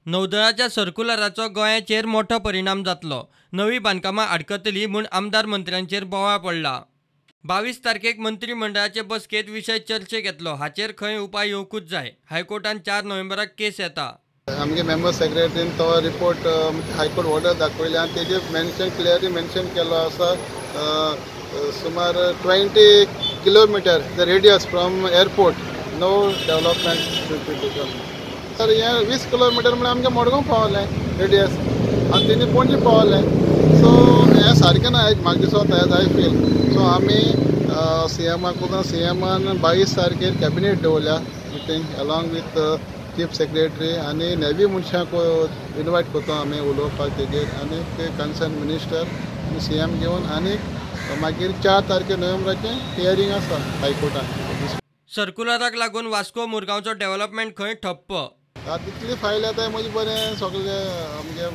नौदळाच्या सर्क्युलराचो गोंयाचेर मोठो परिणाम जातलो. नवी बांदकामां आडकतली म्हूण आमदार मंत्र्यांचेर बोवाळ पडला. 22 तारखेक मंत्रिमंडळाचे बसकेत विशय चर्चेक येतलो. हाचेर खंय उपाय येवकूच जाय. हायकोर्टान 4 नोव्हेंबराक केस येता. आमगे मेंबर सेक्रेटरीन तो रिपोर्ट हायकोर्ट ऑर्डर दाखयली आनी तेजेर क्लियरली मेन्शन केलो आसा सुमार 20 kilometre the radius from airport no development. तर हे 20 किलोमीटर म्हणजे आमगे मडगांव पावलें रेडियस आनी तेणी पणजे पावलें. सो हें सारकें ना म्हाका दिसता एज आय फील. सो आमी सीएमान 22 तारखेर कॅबिनेट दवरल्या meeting along with chief secretary आनी नेवी मनशांक इनवायट करता आमी उलोवपाक तेजेर आनी ते कन्सर्न मिनिस्टर आनी सीएम घेवन आनी मागीर 4 तारखे नोव्हेंबराचें हियरींग आसा हायकोर्टान. सर्क्युलराक लागून वास्को मुरगांवचो डेव्हलपमेंट खंय ठप्प. तितली फायल येताय म्हणजे बरें सगळे आमगे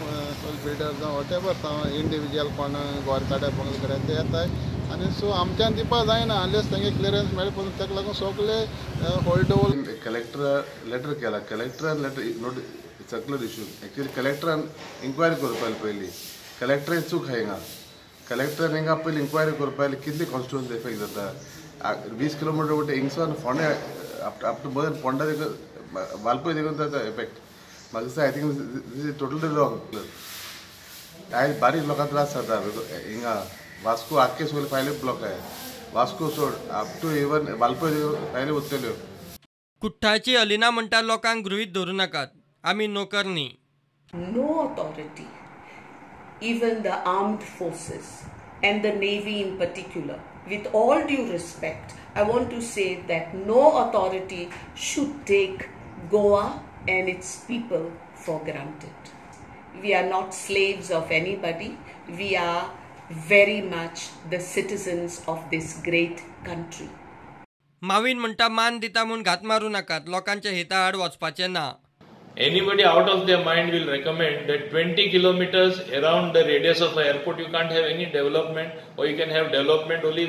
बिल्डर जावं वॉटेवर जावं इंडिविज्युअल कोण गोरकाड्या पंगल कडेन ते येताय आनी सो आमच्यान दिवपा जायना अनलेस तांगे क्लियरन्स मेळ्ळे. पूण ताका लागून सगळे होल्ड ओवर कलेक्टर लेटर केला. कलेक्टरान letter note circular issue actually कलेक्टरान इन्क्वायरी करपाक पयली. कलेक्टरान चूक हांगा. कलेक्टरान हिंगा पयली इन्क्वायरी करपाक कितली कॉन्स्टिट्युएन्सी इफेक्ट जाता. 20 किलोमीटर वयता हिंगसान फोंड्या अप टू बरें पोंडा वालपय देखून जाता इफेक्ट. म्हाका दिसता I think this is totally wrong. आयज बारीक लोकांक त्रास जाता हिंगा वास्को आख्खे सगळे फायली ब्लॉक आहे. वास्को सोड अप टू इवन वालपय फायली वचतल्यो. कुठ्ठाळची अलिना म्हणटा लोकांक गृहीत धरूं नाकात. आमी नोकर न्ही. No authority, even the armed forces and the Navy in particular, with all due respect, I want to say that no authority should take Goa and its people for granted. We are not slaves of anybody. We are very much the citizens of this great country. मावीन म्हणटा मान दिता म्हूण घात मारूं नाकात. लोकांच्या हिता आड वचपाचें ना. Anybody out of their mind will recommend that 20 kilometers around the radius of the airport you can't have any development, or you can have development only